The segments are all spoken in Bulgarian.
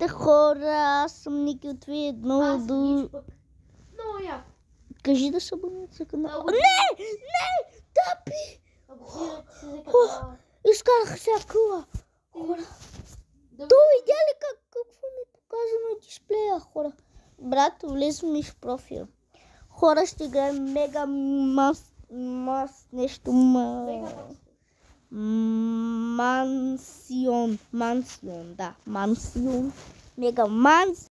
Здравейте хора, аз съм Ники от Видно. Много яко. Кажи да се абонирате за канала. Не! Тапи! Изкарах сега къла. Хора. То видя ли какво ми показва на дисплея, хора? Брат, влез ми в профил. Хора, ще играем мега нещо мансион, да, мансион, мега мансион,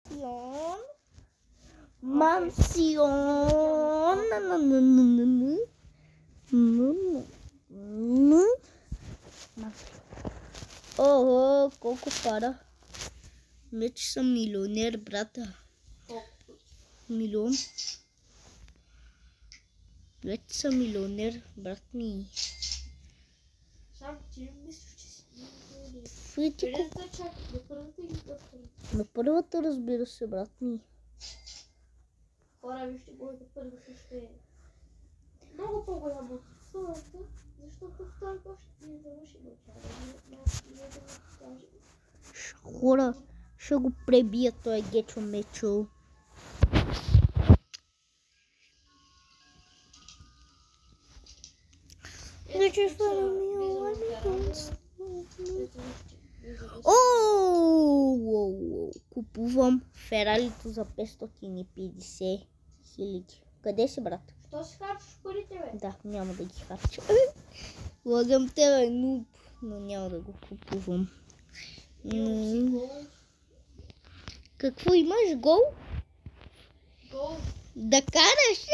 Ого, колко пара. Вече съм милионер, брата. Милион. Вече съм милионер, брат ми. Само ти мислиш, че си милионер. На първата, разбира се, брат ми. Хора, вижте го, да първо ще е много по-голямо от втората, защото втората още не завърши начало. Хора, ще го пребия той Гечо Мечо. Купувам Ферарито за 550 хиляди. Къде си, брат? Що си харчиш парите, бе? Да, няма да ги харча. Лагам те, бе, нуб, но няма да го купувам. Какво имаш? Гол? Гол. Да караш?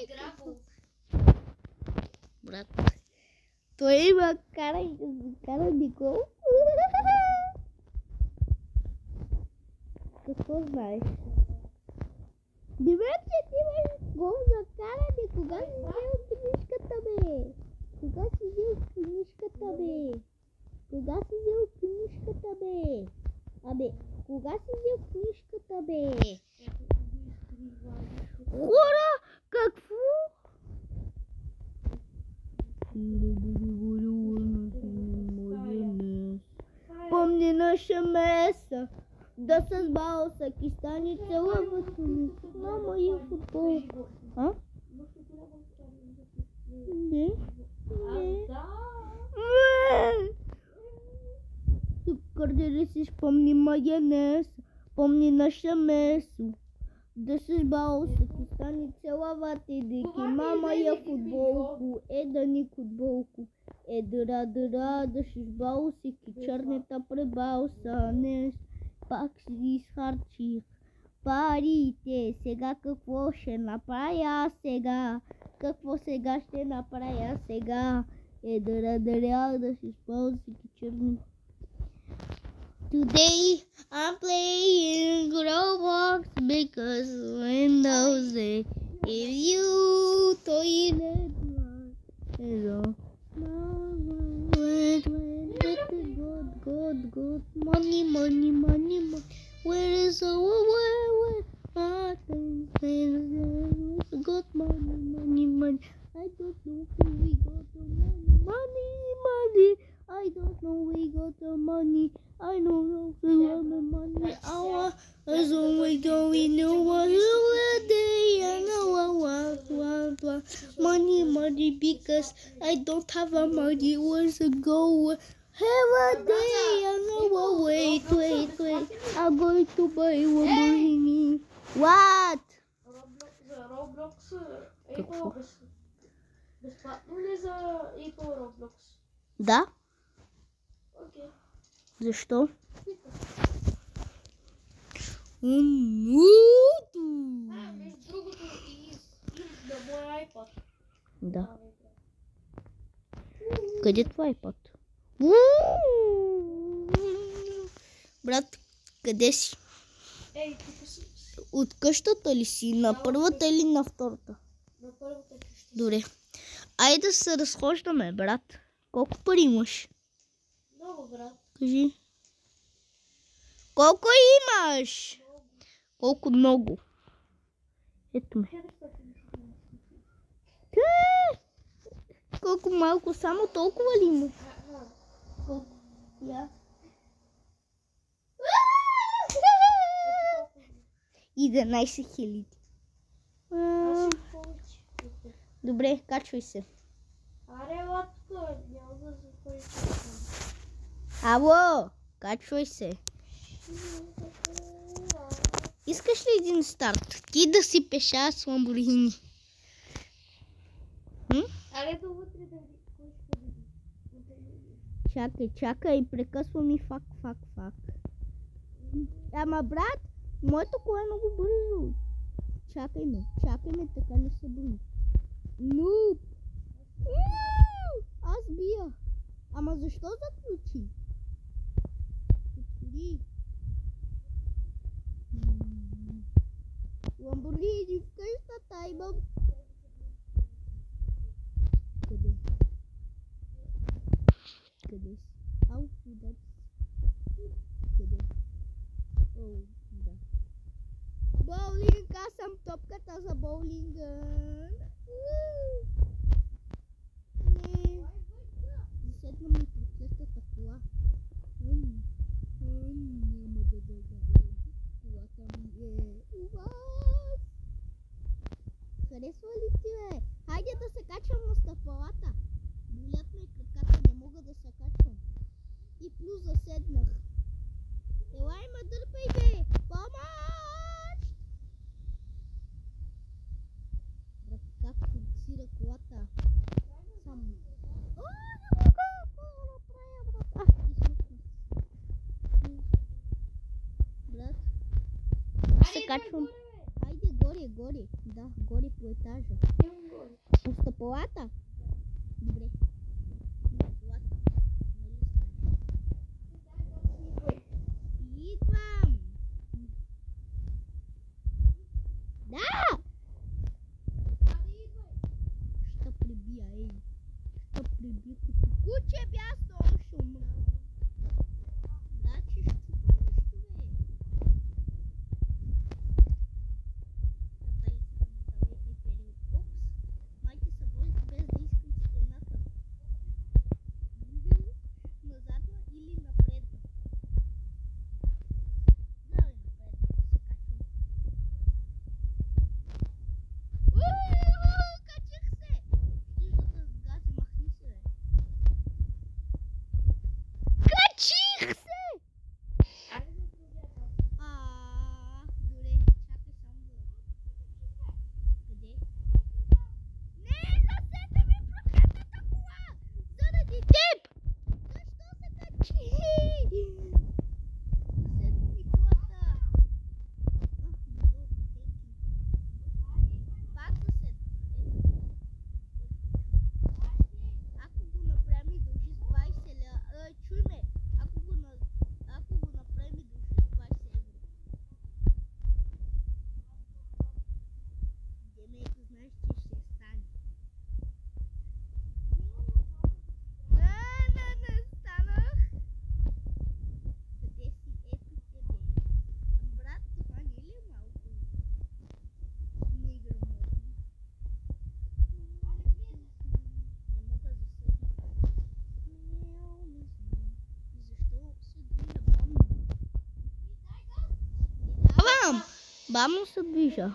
Игра гол. Брат, той има караш да кара ми гол. Какво знаеш? Димече, ти имаш гол за каране. Кога си взел книжката, бе? Кога си взел книжката, бе? Абе, кога си взел книжката, бе? Хора, какво? Помни наша меса, да с балса кистани целуват на моя футбол. А? Не. Тук да си спомни майонез, помни наша месо. Да с балса кистани целуват и дики мама я футболку, да ни футболку. Дъра, да си балси ки черната пребалса не. Пак си изхарчих парите. Сега какво ще направя сега? Дъра, да си спалси ки черната. Today I'm playing Roblox because Windows say if you toilet good money where is our good money I don't know who we got the money I don't know we got the money I don't know we got the money as always we know what day I know money because I don't have a money where's it go have a day I know wait I'm going to buy one Lamborghini. What? Roblox Apple безплатно ли за Apple Roblox? Да. Окей. Защо? Между другото и на моя iPad. Да. Къде е твой iPad? Брат, къде си? Тук си. От къщата ли си? На първата или на втората? На първата къща. Добре. Айде да се разхождаме, брат. Колко пари имаш? Много, брат. Кажи. Колко имаш? Колко много? Ето ме. Колко малко, само толкова ли имаш? Колко? Я. 11 хиляди. Аз ще повече. Добре, качвай се. Аре, латка, няма да запоричам. Ало, качвай се. Искаш ли един старт? Ти да си пеша с Ламборгини. Аре, до вътре да види. Кой ще види? Чакай, прекъсва ми фак. Ама брат, моето кола е много бързо. Чакай ме, така не се брои. Нуп! Аз бия. Ама защо заключи? Отвори. Ламборгини, в къщата имам. Къде си? Ау, да. Къде? О, да. Боулинг, аз съм топката за боулинга. Не. Заседна ми проклетата кола. Няма да дойда. Колата ми е у вас. Харесва ли ти, бе? Хайде да се качвам на стъпалата. Болят ме краката, не мога да се качвам. И плюс заседнах. Елай ме дърпай, бе! Помощ! Брат, как функцира колата? Само. О, не мога! Какво да направя, брат? Измъкнах. Брат, се качвам. Хайде горе. Да, горе по етажа. По стъпалата? Добре. Идвам! Да! Ще прибия, Ще прибия като куче бясно, ще умра. Значи ще чупа нещо, бе. Упс, майки са вози без да искам стената. Назадна или напредна? Давай напредна, се качвам. Качих се! Виждата с гази, махни се, бе. Качих се! Добре, чакай само да... Къде? Не, заседна ми проклятата кола! Заради теб! Защо се качи? Заседна ми колата. Пак заседна. Ако го направим и дължи с 20 ля... Чуй ме! Ако го направим и дължи с 20 евро. Демейко, знаеш, че ще стане. Не станах. Къде си? Ето тебе. Брат, това не ли е малко? Неграмотно. Не мога да седна. Защо се движа бавно? Давам! Бавно се движа.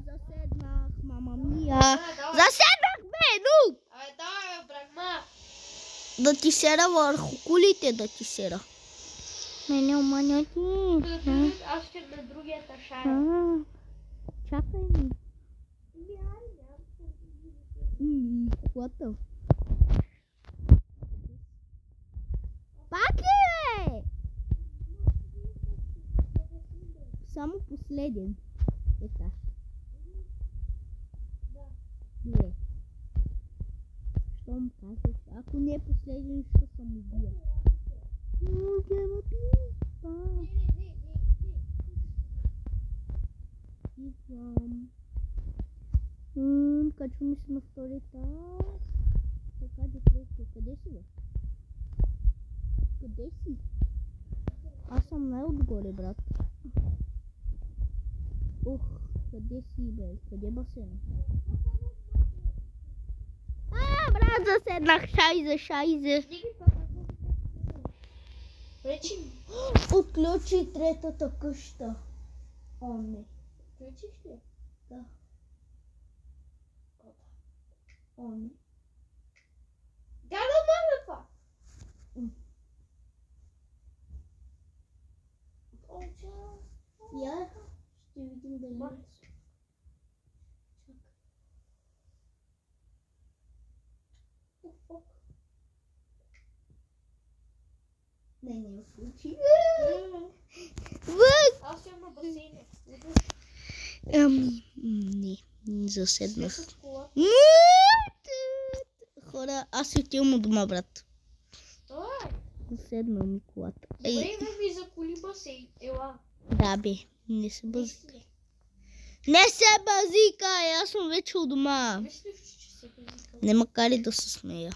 Заседнах, мама мия. Заседнах, бе, ну! Абе, давай, брагма! Да ти сера върху кулите, да ти сера. Мене уманя ти. Аз ще на другия ташай. Чакай ми. Колата. Пак ли, бе? Само последен етаж. Добре. Що му казваш? Ако не е последен, ще съм убия. Идвам. Качваме се на втори етаж. Така, депресия. Къде си, бе? Къде си? Аз съм най-отгоре, брат. Ох, къде си, бе? Къде е басейна? Брат, заседнах. Шайзе. Отключи третата къща. О, не. Включиш ли? Да. О, не. Да маме това! Я ще видим дали. Не случи. Аз съм на басейне. Не заседнах. След колата. Хора, аз си отивам от дома, брат. Стой! Заседна ми колата. Добре, ми за коли басейн. Ела. Да, бе, не се базика. Не се базика, аз съм вече у дома. Мислиш, че се базика? Не макар и да се смея.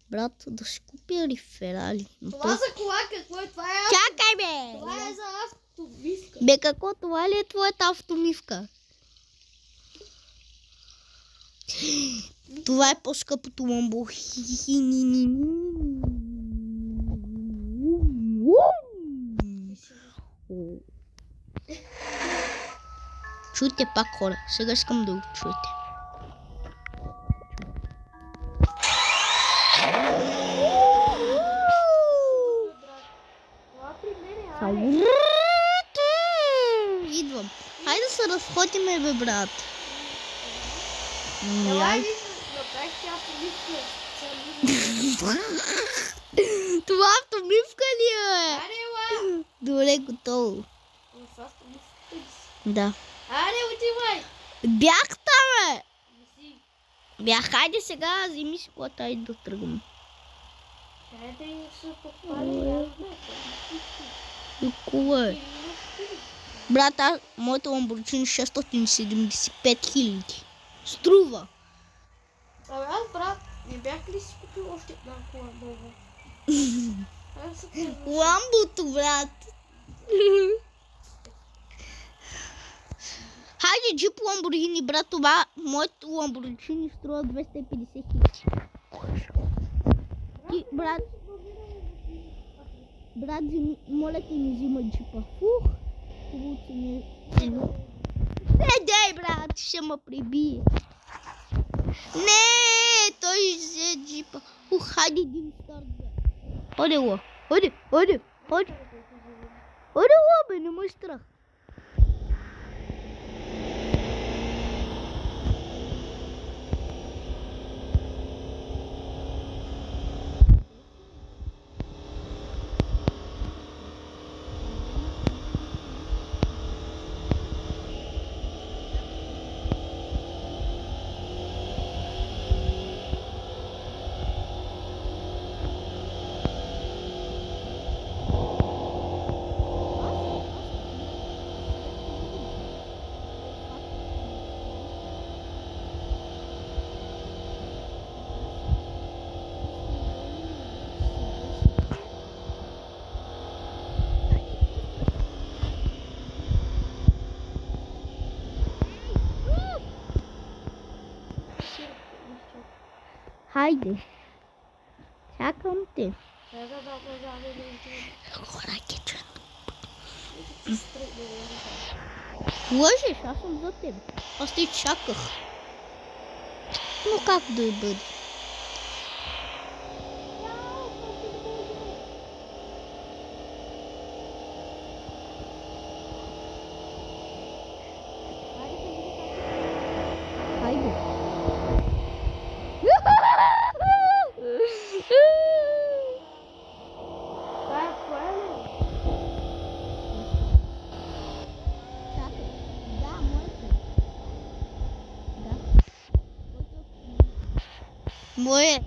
Брат, да си купя реферали. Това за кола какво е? Това е Чакай, бе! Това е за автомивка. Бе, какво? Това ли е твоята автомивка? Това е по-скъпото Lamborghini. Чуйте пак, хора. Сега искам да го чуете. Това при мен е. Идвам. Хайде да се разходиме, бе, брат. Ела Яй. ли направих си автомивка? Това автомивка ли е? Аре, ела! Добре, готово. В автомивката ли си? Да. Аре, отивай! Бях там, бе! Не си. Бях, хайде сега, вземи си колата и да тръгвам. Хайде и се попали. Кула е. Брат, моята Lamborghini 675 хиляди. Струва. Абе, аз брат, не бях ли си купил още една кола нова? Аз се казвам. Ламбото, брат. Хайде, джип Lamborghini, брат, това моето Lamborghini струва 250 хиляди. Ти, брат, моля ти не взима джипа. Фух, хубаво ти не е. Не, дай, брат, ще ме прибие. Не, той взе джипа. Хайде един старт, бе. Оде, ла, оде. Оде, ла, бе, не ме страх. Хайде. Чакам те. Хора, кеча. Лъжеш, аз съм за теб. Аз те чаках. Но как да бъде? Хайде. Мое.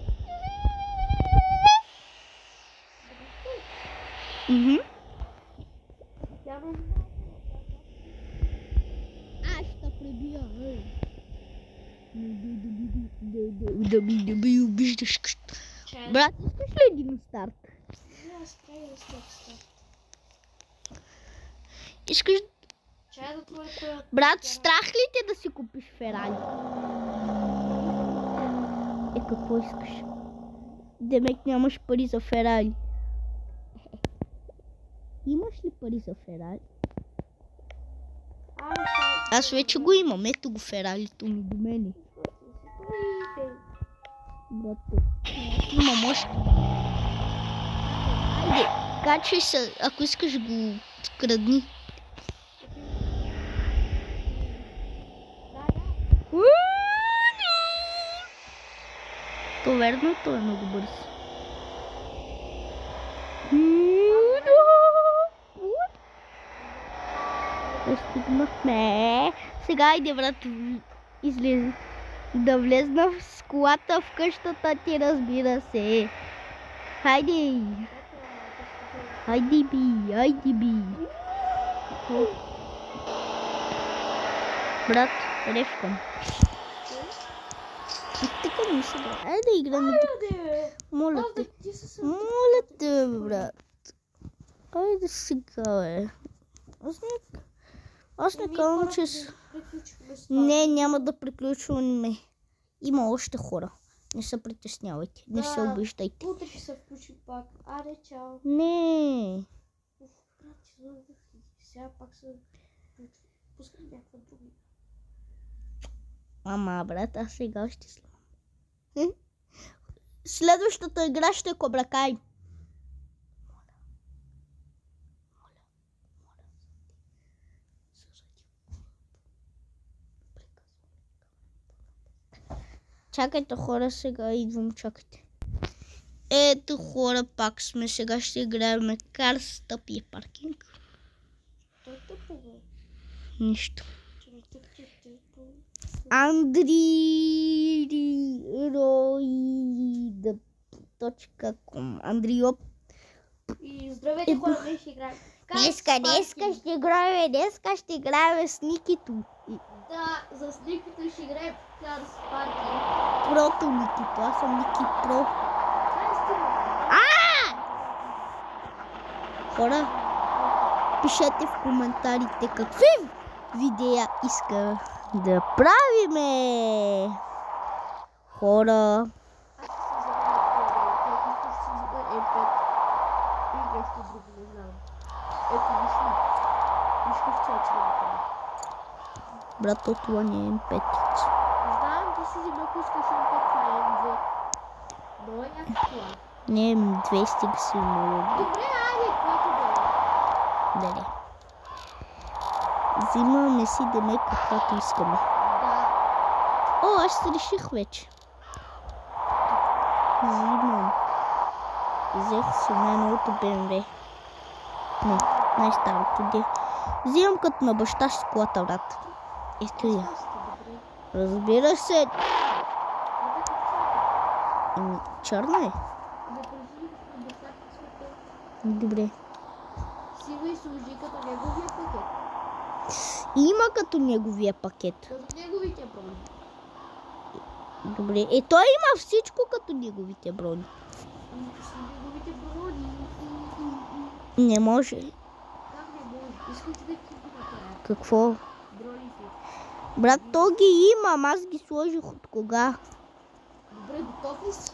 Аз ще пребия. Да би обиждаш. Брат, искаш ли един старт? Искаш... Брат, страх ли те да си купиш Ферали? Какво искаш? Демек нямаш пари за Ферали. Имаш ли пари за Ферали? Аз вече го имам. Ето го Ферарито ми до мене. Брато. Имам още. Айде, качвай се. Ако искаш го скрадни. То верно, то е много бърз. Стигнахме. Сега айде, брат, излезе. Да влезна с колата в къщата ти, разбира се. Хайде. Хайде би, хайде би. Брат, ревкам. Така ми сега. Айде да играме. Моля те. Моля те, брат. Айде сега, бе. Аз не казвам, че... Не, няма да приключваме. Има още хора. Не се притеснявайте. Не се обиждайте. Утре ще се включи пак. Аре, чао. Не. Сега пак се пускам някаква друга. Ама, брат, аз сега ще снимам. Следващата игра ще е Кобра Кай. Чакайте, хора, сега идвам, чакайте. Ето, хора, пак сме. Сега ще играем Cars тъпия паркинг. Той е тъпо, бе. Нищо. Android.com Андриоп. И здравейте, хора, днес ще играем. Днеска ще играем с Никито. Да, за Никито ще играем Cars Parking. Прото Никито, аз съм Ники Про. Хора, пишете в коментарите какви видеа иска да правиме. Хора. Брато, това не е М5. Знам, ти си взема, ако искаш М5, това е М2. Но е някаква. Не, М2 стига си много. Добре, айде, каквото да е. Дали. Взимаме си деме каквато искаме. Да. О, аз реших вече. Взимам. Взех си най-новото BMW. Не, най-старото де. Взимам като на баща си колата, брат. Ето я. Разбира се. Черна е. Добре. Сива и служи като неговия пакет. Има като неговия пакет. Като неговите брони. Добре. Е, той има всичко като неговите брони. С неговите брони. Не може. Как не може? Искам да ти направя. Какво? Броните. Брат, то ги имам. Аз ги сложих от кога? Добре, готов ли си?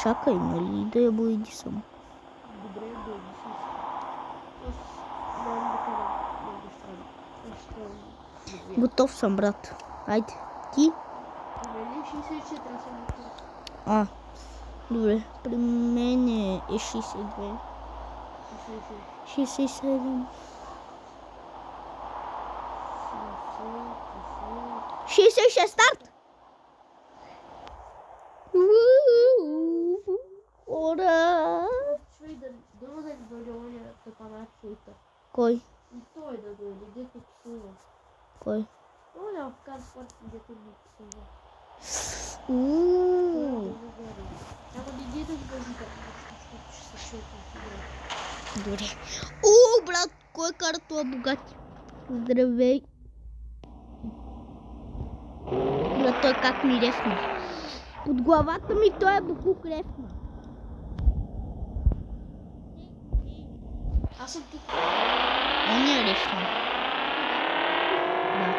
Чакай, нали да я бойди съм. Добре, бойди си. Аз нямам да кажа. Готов съм, брат. Айде. Ти? Мен е 64, аз съм готов. Добре. При мен е 62. 67. 66 старт! Ура! Чуй да дойде да пада твоята. Кой? И той да дойде, дето псува. Кой? Оля в Карспорт, дето ми псува. Ама не дето да кажи защото ще се чуе в игра. Добре. Брат, кой кара това богати? Здравей. Брат, той как ми рефна. От главата ми той е буклук рефна. Аз съм тук. Он е рефна. Да.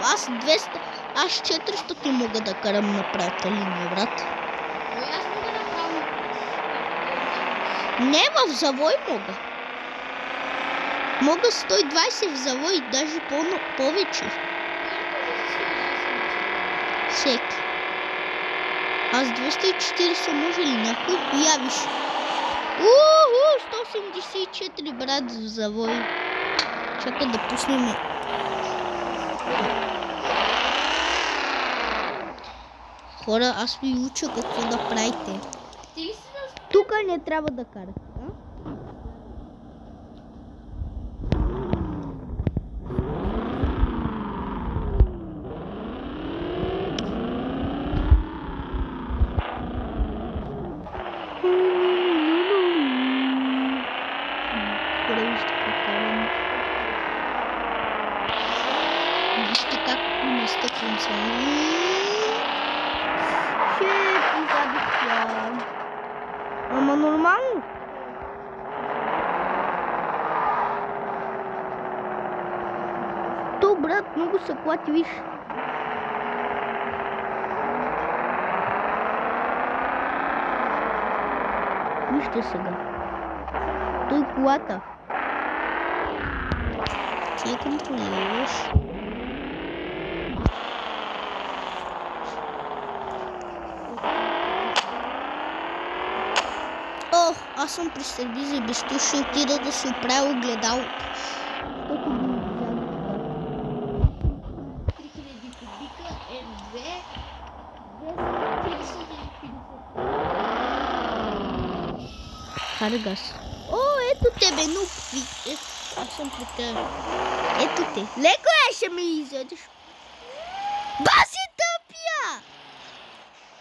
Аз 200, аз 400 мога да карам на правата линия, брат. Но аз мога да направя. Не, в завой мога. Мога 120 в завой, даже повече. Всеки. Аз 240 може ли някой? Явиш. 184 брат в завой. Чакай да пуснем. Хора, аз ви уча какво да правите. Тук не трябва да карате. Вижте как не стъпвам само. Ама нормално. То, брат, много се клати, виж. Вижте сега. Той колата. Ти я контролираш. О, аз съм при сервиза и без това ще отида да се оправя огледалото. Защото би ми взял така. 3000 кубика е 250. Харгас. О, ето тебе, нуп. Аз съм при теб. Ето те. Леко ще ме изядеш. Баси тъпия!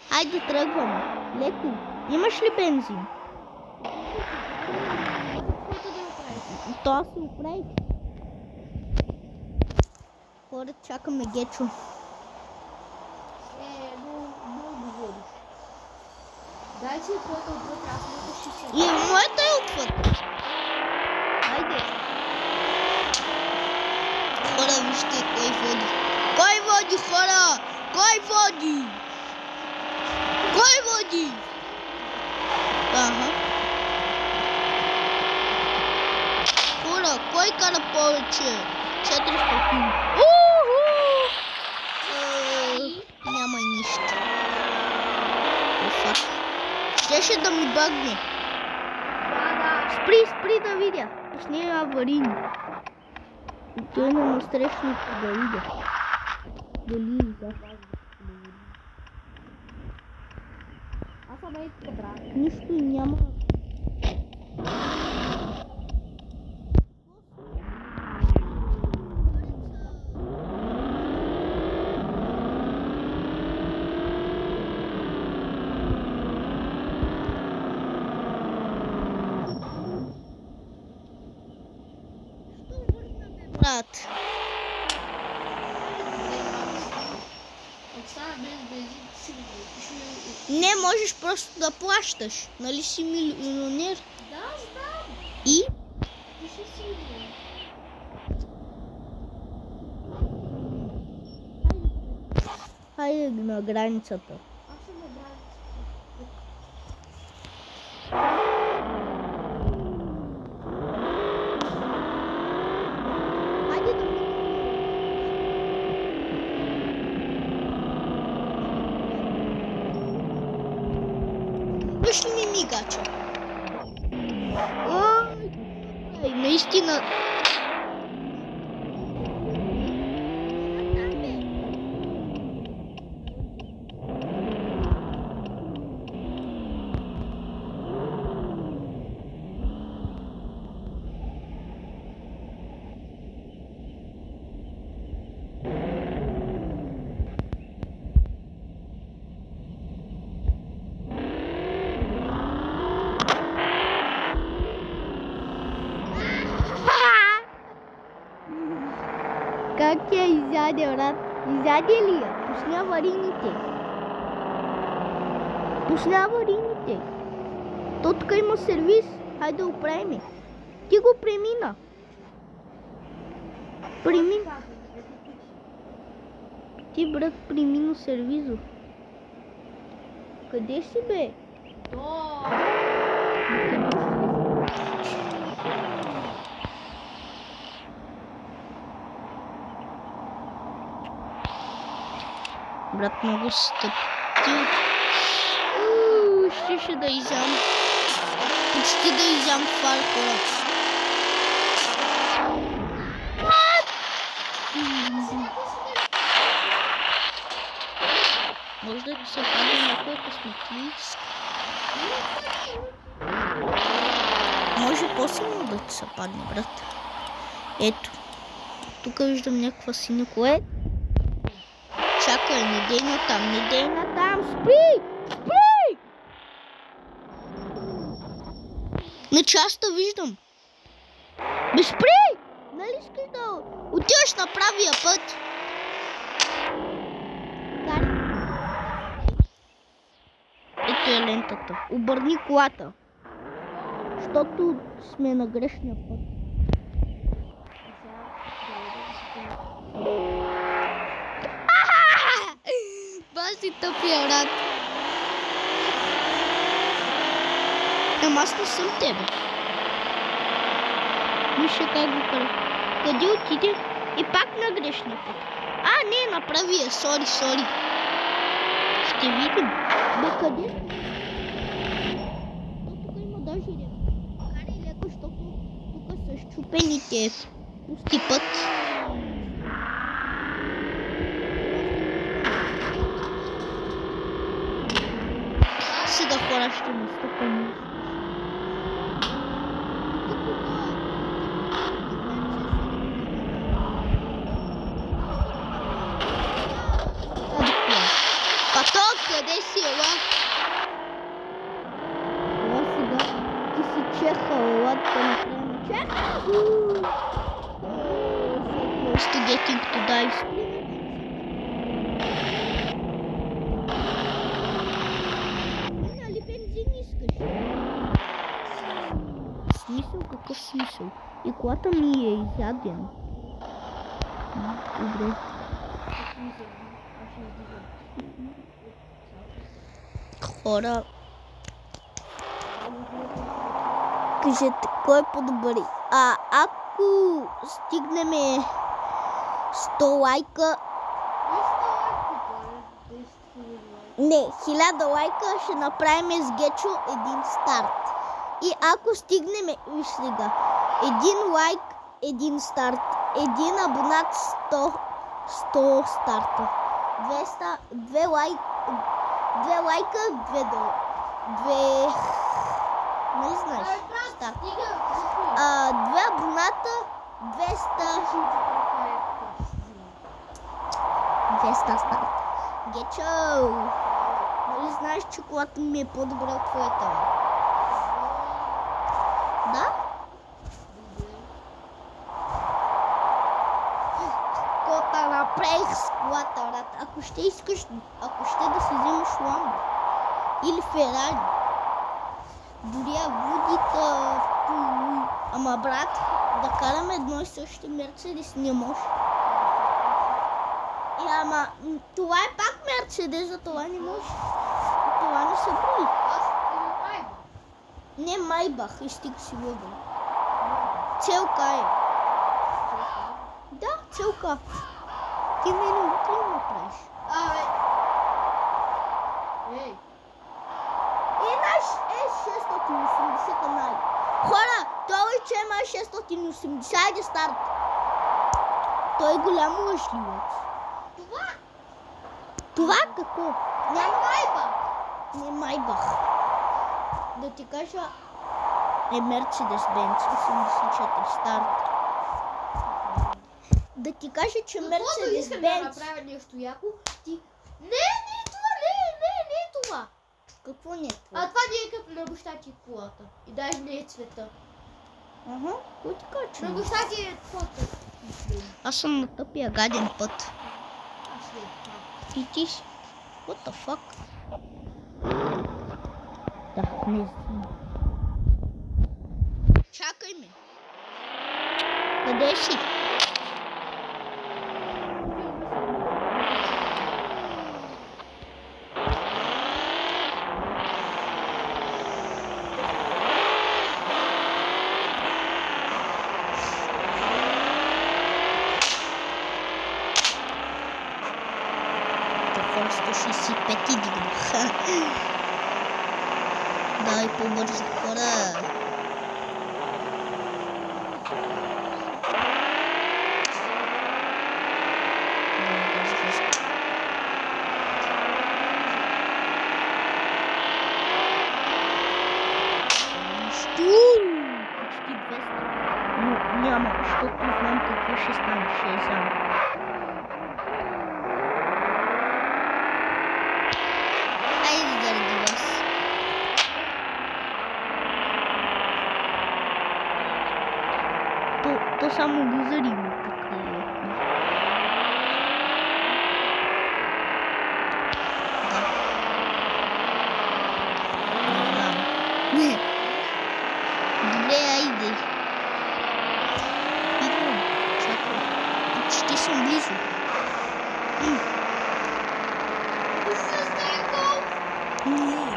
Хайде тръгваме. Леко. Имаш ли бензин? То аз се оправих. Хора, чакаме Гечо. Много говориш. Дай си твоята отвъд, аз моята ще се... И моята е отвъд. Хайде. Хора, вижте кой води. Кой води, хора? Кой води? Кой води? Ага. Хора, кой кара повече? 400. Няма нищо. Щеше да ми бъгне. Спри да видя. Пусни аварийно. Той на насрещното да видя. Дали издаха. Аз съм ей тук, брат. Нищо няма. Брат. Не можеш просто да плащаш. Нали си милионер? Да, знам. И? Пиши си милион. Хайде на границата. Аз съм на границата. Хайде да Виж ли ми мигача? Ой, наистина. Как я изяде, брат? Изяде ли я? Пусни аварийните. Пусни аварийните. То тук има сервис. Хайде да оправим. Ти го премина. Премина. Ти, брат, при минус сервизор. Къде си, бе? Брат, много стъпи. Ще да изям. Почти да изям фаркора. Може да се падне някой косметик. Може по-силно да ти се падне, брат. Ето. Тук виждам някаква синя кое. Чакай, не дей на там, не дей на там. Спри! Спри! На частта виждам. Бе, спри! Нали искаш да отиваш на правия път? Ето е лентата. Обърни колата. Защото сме на грешния път. Баси тъпия, брат. Ама аз не съм тебе. Вижте как го кара. Къде отиде? И пак на грешния път. А, не, направи я. Сори. Ще видим. Бе, къде? Тук има даже рем. Карай леко, защото тук са щупените пусти път. Сега хора ще настъпим. Паток, къде си, ела? Ела сега. Ти си чеха, ела да направим чеха. Ще getting to die. Нали бензин искаш? Смисъл? Какъв смисъл? И колата ми е изяден. Добре. Хора, кажете, кой е по-добър? Ако стигнем 100 лайка, не, 1000 лайка, ще направим с Гечо един старт. И ако стигнем, виж сега, 1 лайк, 1 старт, 1 абонат, 100 старта, 2 лайка, 2 долара. 2... Не знаеш. Старт. 2 абоната, 200 старт. Гечо! Нали знаеш, че колата ми е по-добра от твоята? Да? Кота направих с колата, брат. Ако ще искаш, ако ще да си вземеш Ламбо или Ферари, дори Авудита, ама брат, да караме едно и същи Мерцедес не може. Ама това е пак Мерцедес, за това не може. Това не се брои. Не Майбах, изтик си въбъл. Целка е. Да, целка. Ти мене утре ли направиш? Ей! И наш е 680 канали. Хора, той че има 680, айде старт. Той е голям лъжливец. Това какво? Няма Майбах. Не Майбах. Да ти кажа е Мерцедес Бенц 84 старт. Да ти кажа, че Мерцедес Бенц... Бенц... да направя нещо яко, ти... Не е това, не е това. Какво не е това? Това не е като на баща ти колата. И даже не е цвета. Ага, кой ти кажа, че На баща ти е твоята. Аз съм на тъпия гаден път. Аз не е това. И ти си. What the fuck? Да, не знам. Чакай ме. Къде си? 65 дигнах. Дай по-бързо, хора. Почти 200. Но няма, защото знам какво ще стане. Ще е само. Айде заради вас. То само лузари му покрие. Да. Не знам. Не. Добре, айде. Идвам. Чакай. Почти съм близо.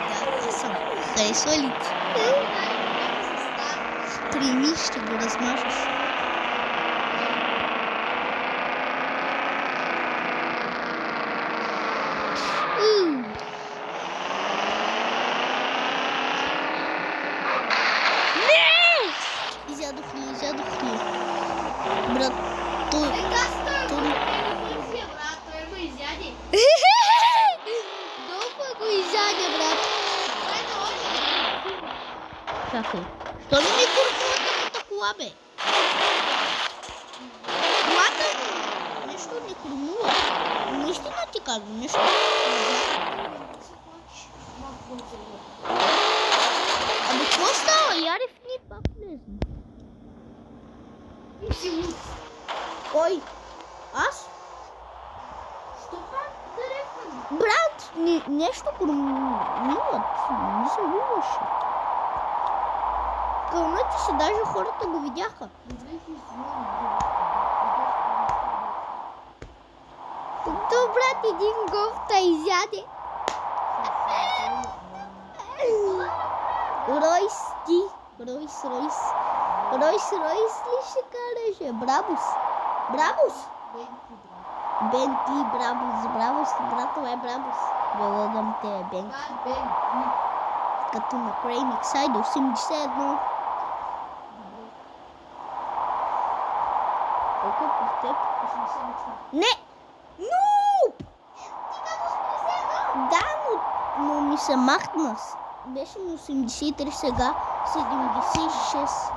Да, аз съм. Харесва ли ти? Прими, ще го размажеш. Изядохме. Брат, той... Долу го изядя, брат. Чакай. Що ли ми куркуват такова кола, бе? Колата нещо не курмува. Наистина ти казвам, нещо. Абе, какво става? Ярев ни пак влезна. Кой? Аз? Брат, нещо кормилат. Не се виждаше. Кълнати се, даже хората го видяха. То, брат, един гофта изяде. Ройс ти. Ройс ли ще караше? Брабус? Бенти, Брабус, брат, това е Брабус. Залагам те, Бенти. Като на Креймик Сайд 81. Колко е по теб? Не! Нуп! Да, но ми се махна. Беше ми 83 сега. 76.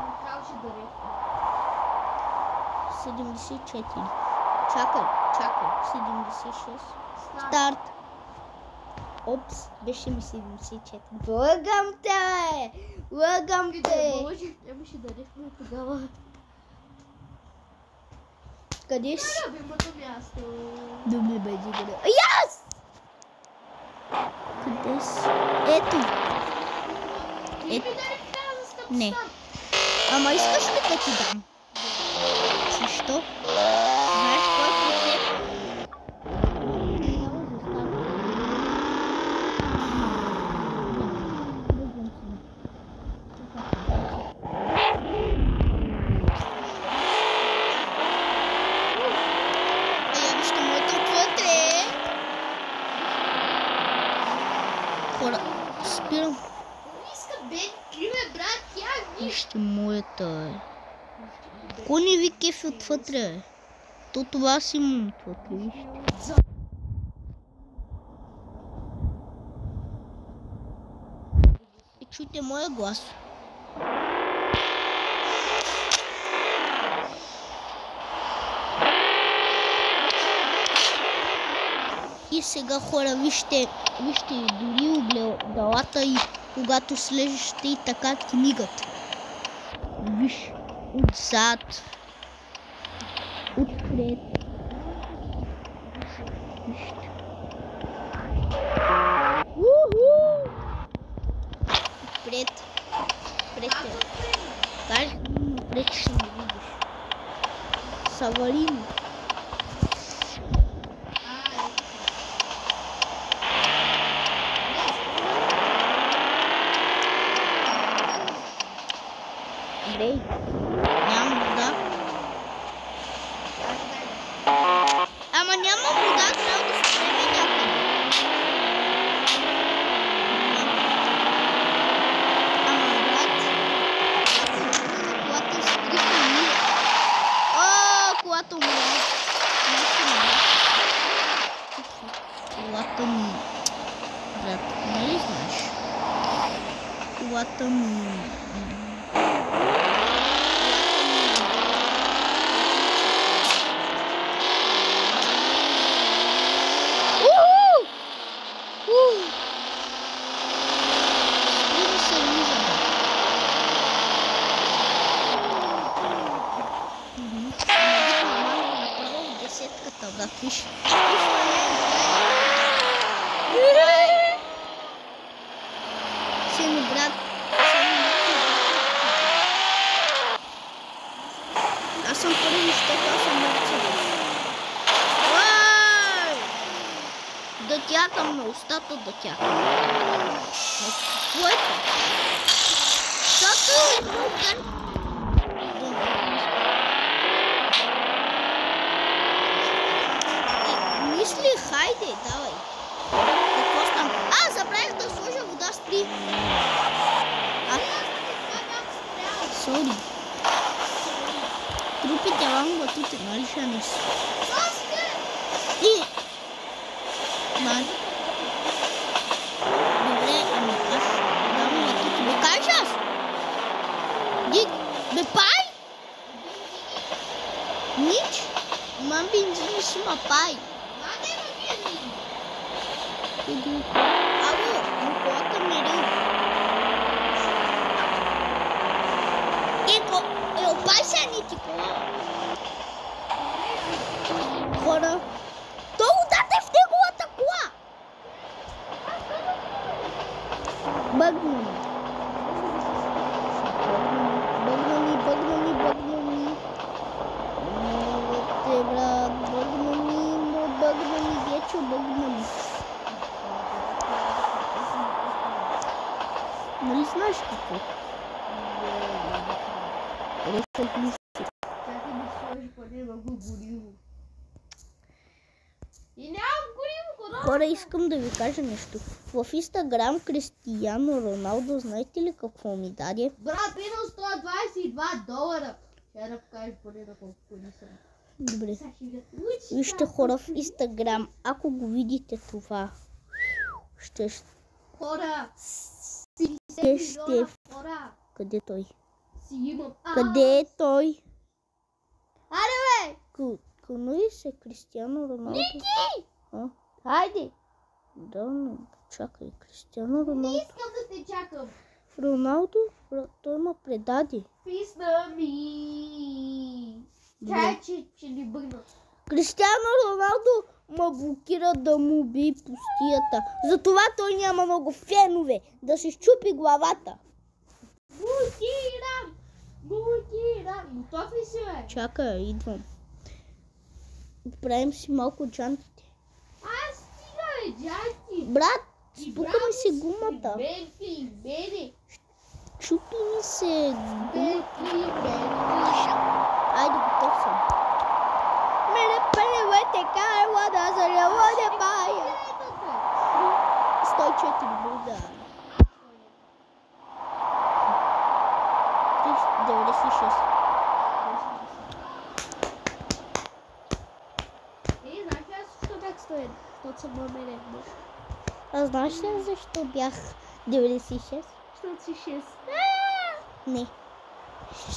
74. Чакай. 76. Старт. Опс, беше ми 74. Лъгам те! Трябваше да рехме тогава. Къде си? Любимото място. Добре, бе, дигане. Яс! Къде си? Ето. Не. Ама искаш ли да ти дам? Защо? Знаеш кой е против? Вижте моята отвътре. Хора, спирам. Вижте моята. Кой не ви кефи отвътре? То това си му отвътре, вижте. И чуйте моя глас. И сега, хора, вижте дори огледалата и когато слезеш те и така ти мигат. Виж, отзад, отпред. Вижте. Отпред. Кажи, отпред ще не видиш. Саварин. Андрей, нямам вода. Ама няма вода, трябва да спреме някъде. Виж. Сино, брат. Аз съм първи, защото аз съм Мерцедес. Да тякам на устата, да тякам. Какво е това? Защото мисли, хайде, давай. Какво стана? Забравих да сложа вода с при. Сори. Трупите вам батуте, нали ще не си? И... Добре, ами аз дам батуте. Бе, кажа аз? Дик, бе, пай? Нич? Мам бензин си ма пай. Ало, колата мерил. Опай се, нити кола. Хора, то удате в неговата кола. Бъгна ми. Те, брат, бъгна ми, гечо, бъгна ми. Нали знаеш какво? Чакай да сложи поне много гориво. И нямам гориво, Хора, искам да ви кажа нещо. В Инстаграм Кристияно Роналдо, знаете ли какво ми даде? Брат, минус $122. Ще да покажеш поне на колко коли съм. Добре. Вижте, хора, в Инстаграм, ако го видите това, ще... Хора, ще... хора. Къде той? Си имам. Къде е той? Аре, бе! Кълнуви се Кристияно Роналдо. Ники! Хайде! Да, но чакай, Кристияно Роналдо. Не искам да те чакам. Роналдо, той ме предаде. Писна ми. Чай, че ни бъгна. Кристияно Роналдо ме блокира да му би пустията. Затова той няма много фенове. Да се щупи главата. Блокирам! Готов ли си, бе? Чакай, идвам. Правим си малко джантите. Стига, бе, джанти. Брат, спука ми се гумата. Бенки. Чупи ми се гумата. Бенки. Айде, готов съм. Мене пеневете карва да заряводе бая. 104 буда. 96. Знаеш ли аз защо бях 101? Защото съм номер 1. А знаеш ли защо бях 96? Защото си 6. Не.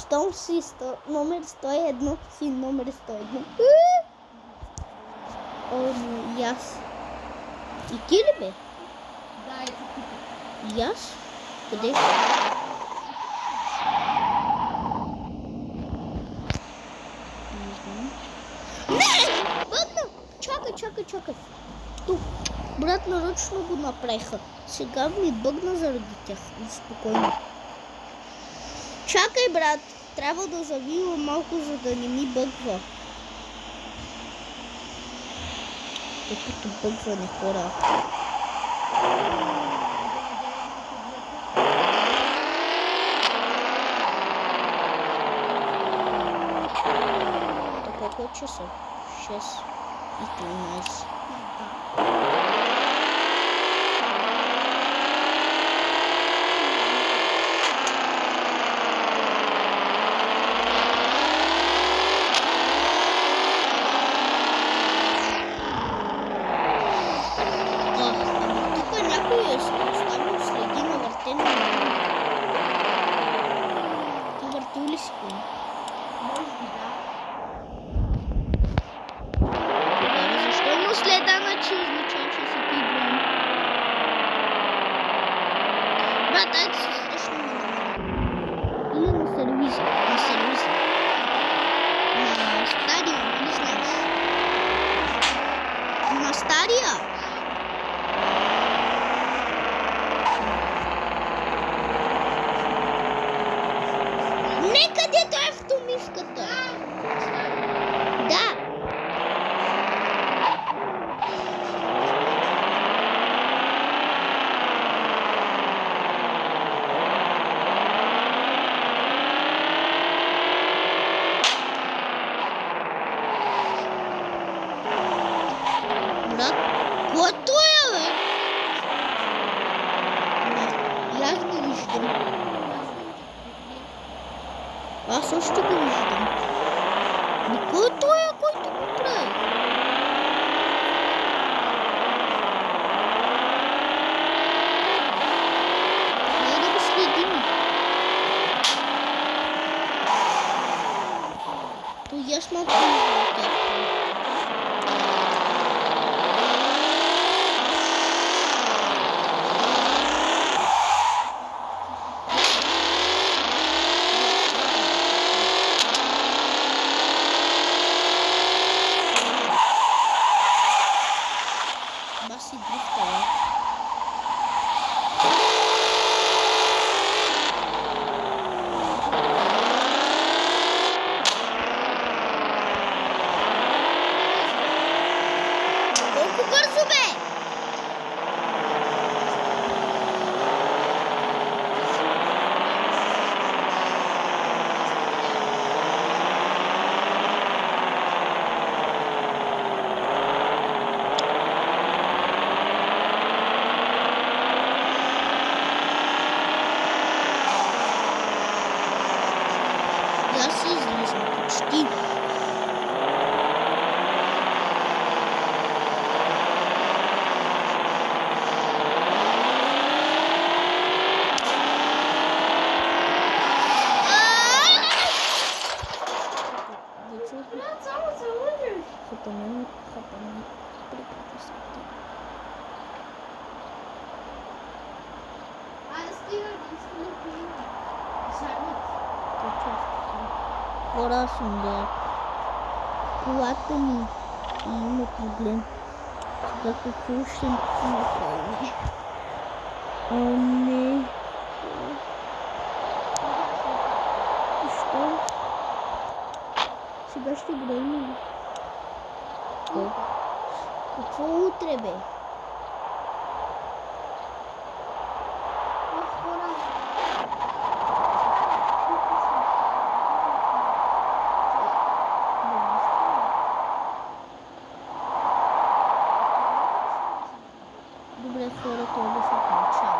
Щом си номер 101, си номер 101. О, но и аз. И ти ли бе? Да, ето тук. И аз? Къде? Не! Бъдна! Чакай. Тук. Брат, нарочно го направиха. Сега ми бъгна заради тях. Спокойно. Чакай, брат. Трябва да завивам малко, за да не ми бъгва. Тъпото бъгване, хора. Колко часа? 6:13. Тук някой е оставил следи на въртене. Ти въртил ли си го? Може би да. Защо има следа на че означава, че си ти идвам? Брат, айде се срещнем на мен. Или на сервиза. На стадион, нали знаеш? стария. Не, където е автомишката. Да. Брат, което е, бе? Не, аз го виждам. Аз още го виждам. Но който е, който го прави? Трябва да го следим. То ясно малко не баси дрифта, бе. Колко бързо, бе? Аз се излизам почти. Брат, само се лъжеш. Хапамен. Айде стига, да искам да пием. Сядат. Хора съм, да. Колата ми има проблем. Сега какво ще направим? О, не. Защо? Сега ще греем ли? Какво утре, бе? Хора. Добре, хора, това да се получава.